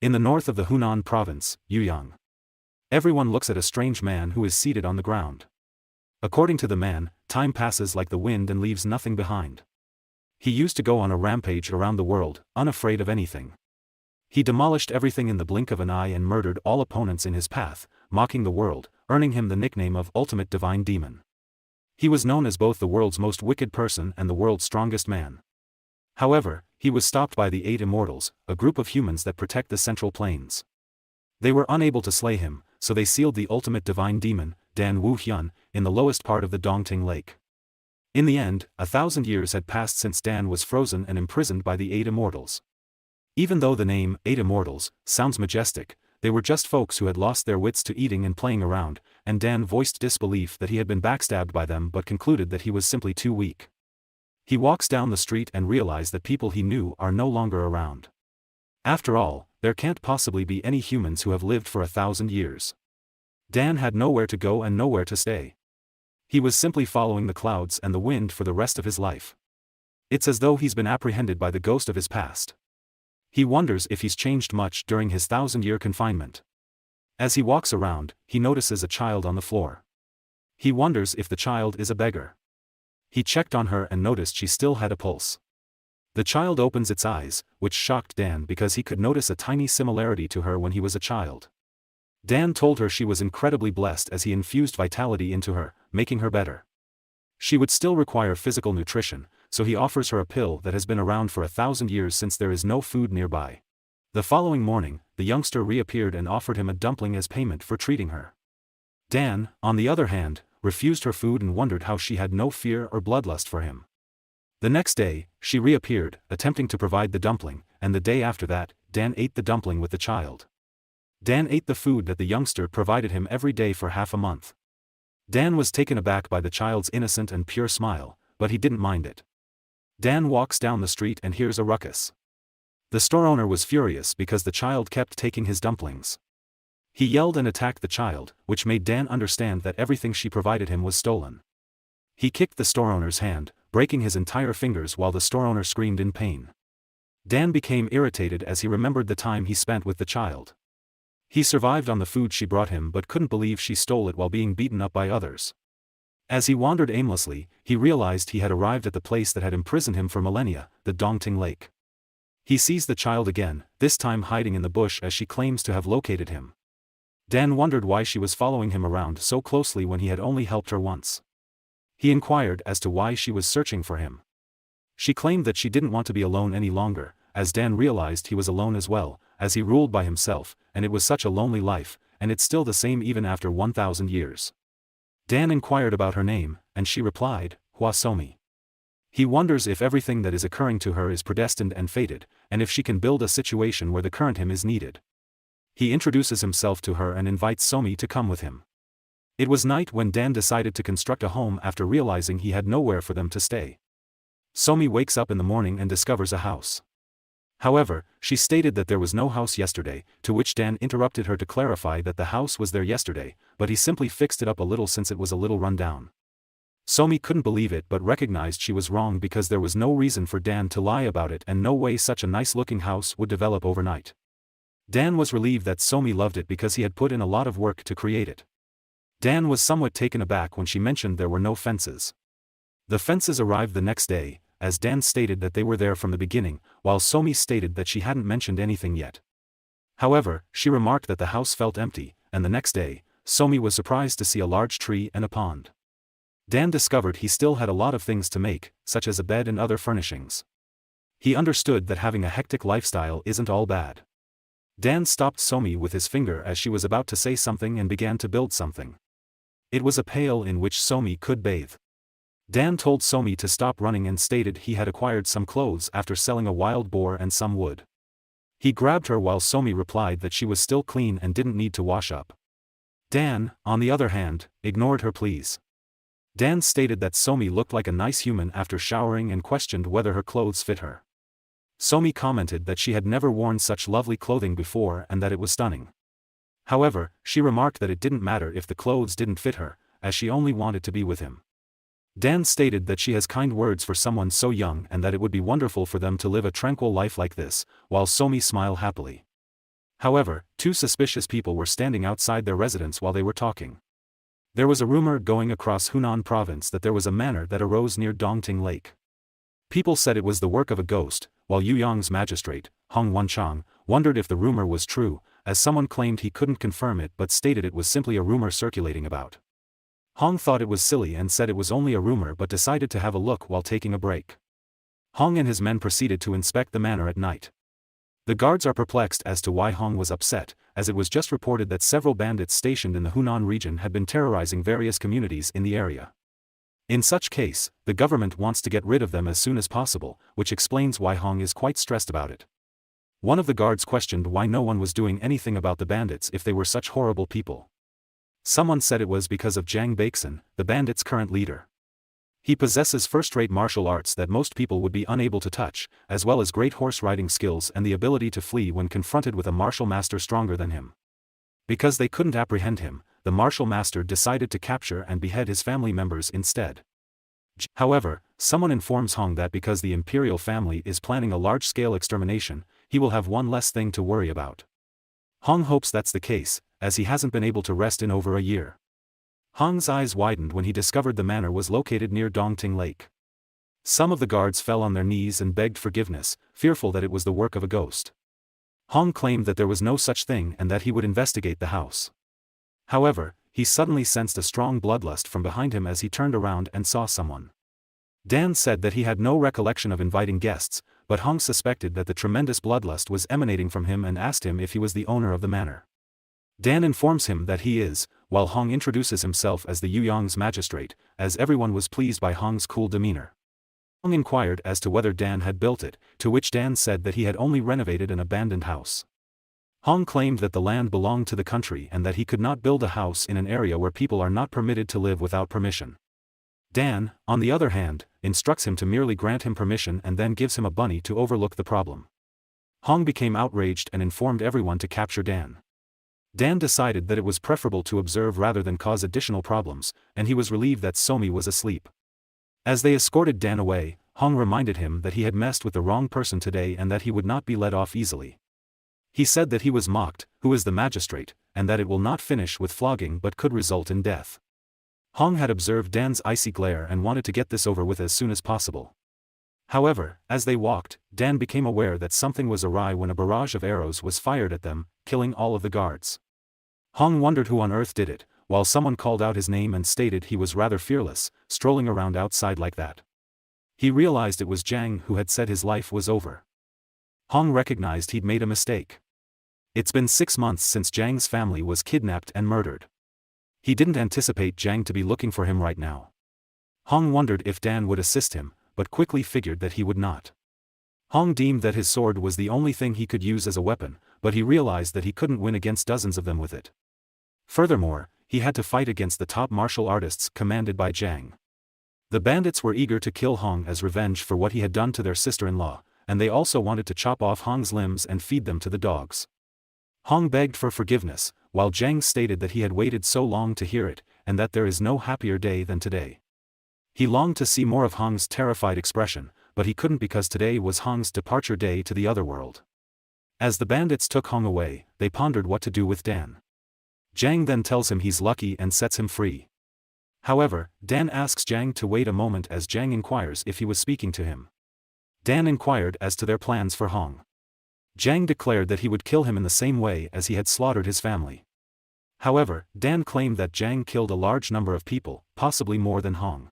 In the north of the Hunan province, Yuyang. Everyone looks at a strange man who is seated on the ground. According to the man, time passes like the wind and leaves nothing behind. He used to go on a rampage around the world, unafraid of anything. He demolished everything in the blink of an eye and murdered all opponents in his path, mocking the world, earning him the nickname of Ultimate Divine Demon. He was known as both the world's most wicked person and the world's strongest man. However, he was stopped by the 8 Immortals, a group of humans that protect the Central Plains. They were unable to slay him, so they sealed the Ultimate Divine Demon, Dan Wu Hyun, in the lowest part of the Dongting Lake. In the end, 1,000 years had passed since Dan was frozen and imprisoned by the 8 Immortals. Even though the name, 8 Immortals, sounds majestic, they were just folks who had lost their wits to eating and playing around, and Dan voiced disbelief that he had been backstabbed by them but concluded that he was simply too weak. He walks down the street and realized that people he knew are no longer around. After all, there can't possibly be any humans who have lived for 1,000 years. Dan had nowhere to go and nowhere to stay. He was simply following the clouds and the wind for the rest of his life. It's as though he's been apprehended by the ghost of his past. He wonders if he's changed much during his 1,000-year confinement. As he walks around, he notices a child on the floor. He wonders if the child is a beggar. He checked on her and noticed she still had a pulse. The child opens its eyes, which shocked Dan because he could notice a tiny similarity to her when he was a child. Dan told her she was incredibly blessed as he infused vitality into her, making her better. She would still require physical nutrition, so he offers her a pill that has been around for 1,000 years since there is no food nearby. The following morning, the youngster reappeared and offered him a dumpling as payment for treating her. Dan, on the other hand, refused her food and wondered how she had no fear or bloodlust for him. The next day, she reappeared, attempting to provide the dumpling, and the day after that, Dan ate the dumpling with the child. Dan ate the food that the youngster provided him every day for half a month. Dan was taken aback by the child's innocent and pure smile, but he didn't mind it. Dan walks down the street and hears a ruckus. The store owner was furious because the child kept taking his dumplings. He yelled and attacked the child, which made Dan understand that everything she provided him was stolen. He kicked the store owner's hand, breaking his entire fingers while the store owner screamed in pain. Dan became irritated as he remembered the time he spent with the child. He survived on the food she brought him but couldn't believe she stole it while being beaten up by others. As he wandered aimlessly, he realized he had arrived at the place that had imprisoned him for millennia, the Dongting Lake. He sees the child again, this time hiding in the bush as she claims to have located him. Dan wondered why she was following him around so closely when he had only helped her once. He inquired as to why she was searching for him. She claimed that she didn't want to be alone any longer, as Dan realized he was alone as well, as he ruled by himself, and it was such a lonely life, and it's still the same even after 1,000 years. Dan inquired about her name, and she replied, Hwa Somi. He wonders if everything that is occurring to her is predestined and fated, and if she can build a situation where the current him is needed. He introduces himself to her and invites Somi to come with him. It was night when Dan decided to construct a home after realizing he had nowhere for them to stay. Somi wakes up in the morning and discovers a house. However, she stated that there was no house yesterday, to which Dan interrupted her to clarify that the house was there yesterday, but he simply fixed it up a little since it was a little run down. Somi couldn't believe it but recognized she was wrong because there was no reason for Dan to lie about it and no way such a nice-looking house would develop overnight. Dan was relieved that Somi loved it because he had put in a lot of work to create it. Dan was somewhat taken aback when she mentioned there were no fences. The fences arrived the next day, as Dan stated that they were there from the beginning, while Somi stated that she hadn't mentioned anything yet. However, she remarked that the house felt empty, and the next day, Somi was surprised to see a large tree and a pond. Dan discovered he still had a lot of things to make, such as a bed and other furnishings. He understood that having a hectic lifestyle isn't all bad. Dan stopped Somi with his finger as she was about to say something and began to build something. It was a pail in which Somi could bathe. Dan told Somi to stop running and stated he had acquired some clothes after selling a wild boar and some wood. He grabbed her while Somi replied that she was still clean and didn't need to wash up. Dan, on the other hand, ignored her pleas. Dan stated that Somi looked like a nice human after showering and questioned whether her clothes fit her. Somi commented that she had never worn such lovely clothing before and that it was stunning. However, she remarked that it didn't matter if the clothes didn't fit her, as she only wanted to be with him. Dan stated that she has kind words for someone so young and that it would be wonderful for them to live a tranquil life like this, while Somi smiled happily. However, two suspicious people were standing outside their residence while they were talking. There was a rumor going across Hunan province that there was a manor that arose near Dongting Lake. People said it was the work of a ghost, while Yuyang's magistrate, Hong Wenchang, wondered if the rumor was true, as someone claimed he couldn't confirm it but stated it was simply a rumor circulating about. Hong thought it was silly and said it was only a rumor but decided to have a look while taking a break. Hong and his men proceeded to inspect the manor at night. The guards are perplexed as to why Hong was upset, as it was just reported that several bandits stationed in the Hunan region had been terrorizing various communities in the area. In such case, the government wants to get rid of them as soon as possible, which explains why Hong is quite stressed about it. One of the guards questioned why no one was doing anything about the bandits if they were such horrible people. Someone said it was because of Jiang Baixin, the bandits' current leader. He possesses first-rate martial arts that most people would be unable to touch, as well as great horse-riding skills and the ability to flee when confronted with a martial master stronger than him. Because they couldn't apprehend him, the martial master decided to capture and behead his family members instead. However, someone informs Hong that because the imperial family is planning a large-scale extermination, he will have one less thing to worry about. Hong hopes that's the case, as he hasn't been able to rest in over a year. Hong's eyes widened when he discovered the manor was located near Dongting Lake. Some of the guards fell on their knees and begged forgiveness, fearful that it was the work of a ghost. Hong claimed that there was no such thing and that he would investigate the house. However, he suddenly sensed a strong bloodlust from behind him as he turned around and saw someone. Dan said that he had no recollection of inviting guests, but Hong suspected that the tremendous bloodlust was emanating from him and asked him if he was the owner of the manor. Dan informs him that he is, while Hong introduces himself as the Yuyang's magistrate, as everyone was pleased by Hong's cool demeanor. Hong inquired as to whether Dan had built it, to which Dan said that he had only renovated an abandoned house. Hong claimed that the land belonged to the country and that he could not build a house in an area where people are not permitted to live without permission. Dan, on the other hand, instructs him to merely grant him permission and then gives him a bunny to overlook the problem. Hong became outraged and informed everyone to capture Dan. Dan decided that it was preferable to observe rather than cause additional problems, and he was relieved that Somi was asleep. As they escorted Dan away, Hong reminded him that he had messed with the wrong person today and that he would not be let off easily. He said that he was mocked, who is the magistrate, and that it will not finish with flogging but could result in death. Hong had observed Dan's icy glare and wanted to get this over with as soon as possible. However, as they walked, Dan became aware that something was awry when a barrage of arrows was fired at them, killing all of the guards. Hong wondered who on earth did it, while someone called out his name and stated he was rather fearless, strolling around outside like that. He realized it was Jiang who had said his life was over. Hong recognized he'd made a mistake. It's been 6 months since Jiang's family was kidnapped and murdered. He didn't anticipate Jiang to be looking for him right now. Hong wondered if Dan would assist him, but quickly figured that he would not. Hong deemed that his sword was the only thing he could use as a weapon, but he realized that he couldn't win against dozens of them with it. Furthermore, he had to fight against the top martial artists commanded by Jiang. The bandits were eager to kill Hong as revenge for what he had done to their sister-in-law, and they also wanted to chop off Hong's limbs and feed them to the dogs. Hong begged for forgiveness, while Jiang stated that he had waited so long to hear it, and that there is no happier day than today. He longed to see more of Hong's terrified expression, but he couldn't because today was Hong's departure day to the other world. As the bandits took Hong away, they pondered what to do with Dan. Jiang then tells him he's lucky and sets him free. However, Dan asks Jiang to wait a moment as Jiang inquires if he was speaking to him. Dan inquired as to their plans for Hong. Jiang declared that he would kill him in the same way as he had slaughtered his family. However, Dan claimed that Jiang killed a large number of people, possibly more than Hong.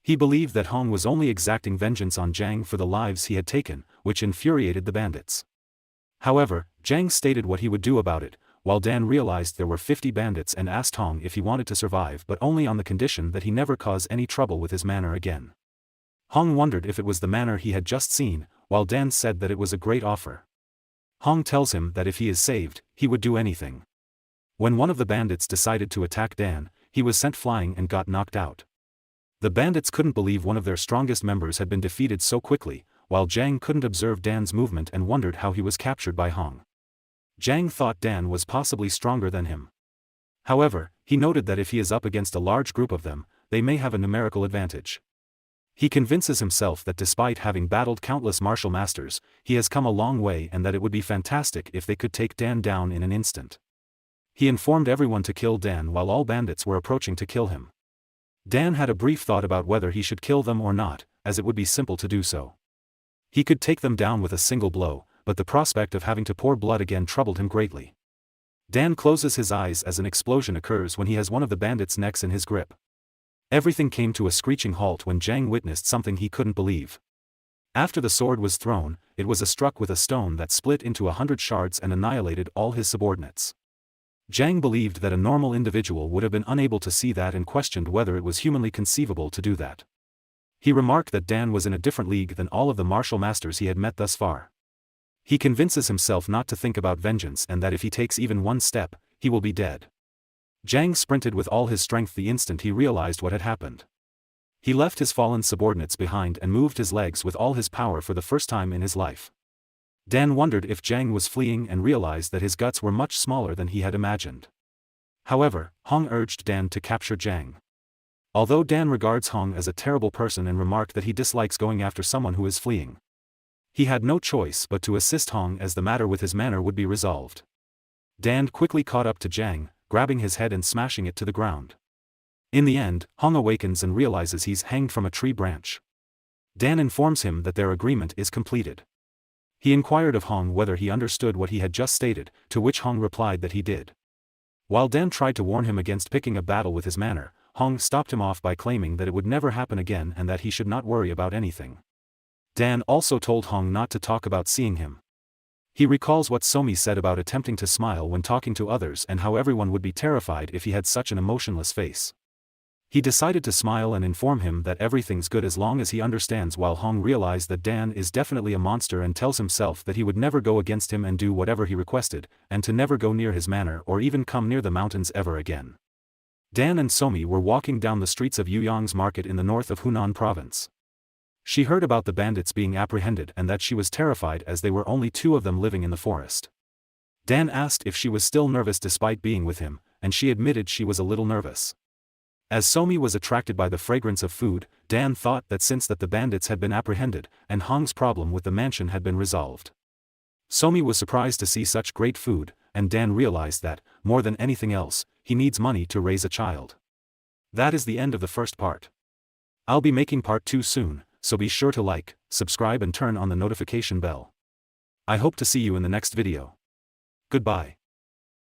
He believed that Hong was only exacting vengeance on Jiang for the lives he had taken, which infuriated the bandits. However, Jiang stated what he would do about it, while Dan realized there were 50 bandits and asked Hong if he wanted to survive but only on the condition that he never cause any trouble with his manor again. Hong wondered if it was the manor he had just seen, while Dan said that it was a great offer. Hong tells him that if he is saved, he would do anything. When one of the bandits decided to attack Dan, he was sent flying and got knocked out. The bandits couldn't believe one of their strongest members had been defeated so quickly, while Jiang couldn't observe Dan's movement and wondered how he was captured by Hong. Jiang thought Dan was possibly stronger than him. However, he noted that if he is up against a large group of them, they may have a numerical advantage. He convinces himself that despite having battled countless martial masters, he has come a long way and that it would be fantastic if they could take Dan down in an instant. He informed everyone to kill Dan while all bandits were approaching to kill him. Dan had a brief thought about whether he should kill them or not, as it would be simple to do so. He could take them down with a single blow, but the prospect of having to pour blood again troubled him greatly. Dan closes his eyes as an explosion occurs when he has one of the bandits' necks in his grip. Everything came to a screeching halt when Jang witnessed something he couldn't believe. After the sword was thrown, it was struck with a stone that split into 100 shards and annihilated all his subordinates. Jang believed that a normal individual would have been unable to see that and questioned whether it was humanly conceivable to do that. He remarked that Dan was in a different league than all of the martial masters he had met thus far. He convinces himself not to think about vengeance and that if he takes even one step, he will be dead. Jang sprinted with all his strength the instant he realized what had happened. He left his fallen subordinates behind and moved his legs with all his power for the first time in his life. Dan wondered if Jang was fleeing and realized that his guts were much smaller than he had imagined. However, Hong urged Dan to capture Jang. Although Dan regards Hong as a terrible person and remarked that he dislikes going after someone who is fleeing, he had no choice but to assist Hong as the matter with his manor would be resolved. Dan quickly caught up to Jang, grabbing his head and smashing it to the ground. In the end, Hong awakens and realizes he's hanged from a tree branch. Dan informs him that their agreement is completed. He inquired of Hong whether he understood what he had just stated, to which Hong replied that he did. While Dan tried to warn him against picking a battle with his manor, Hong stopped him off by claiming that it would never happen again and that he should not worry about anything. Dan also told Hong not to talk about seeing him. He recalls what Somi said about attempting to smile when talking to others and how everyone would be terrified if he had such an emotionless face. He decided to smile and inform him that everything's good as long as he understands, while Hong realized that Dan is definitely a monster and tells himself that he would never go against him and do whatever he requested, and to never go near his manor or even come near the mountains ever again. Dan and Somi were walking down the streets of Yuyang's market in the north of Hunan province. She heard about the bandits being apprehended and that she was terrified as there were only 2 of them living in the forest. Dan asked if she was still nervous despite being with him, and she admitted she was a little nervous. As Somi was attracted by the fragrance of food, Dan thought that since that the bandits had been apprehended, and Hong's problem with the mansion had been resolved. Somi was surprised to see such great food, and Dan realized that, more than anything else, he needs money to raise a child. That is the end of the first part. I'll be making part 2 soon, so be sure to like, subscribe and turn on the notification bell. I hope to see you in the next video. Goodbye.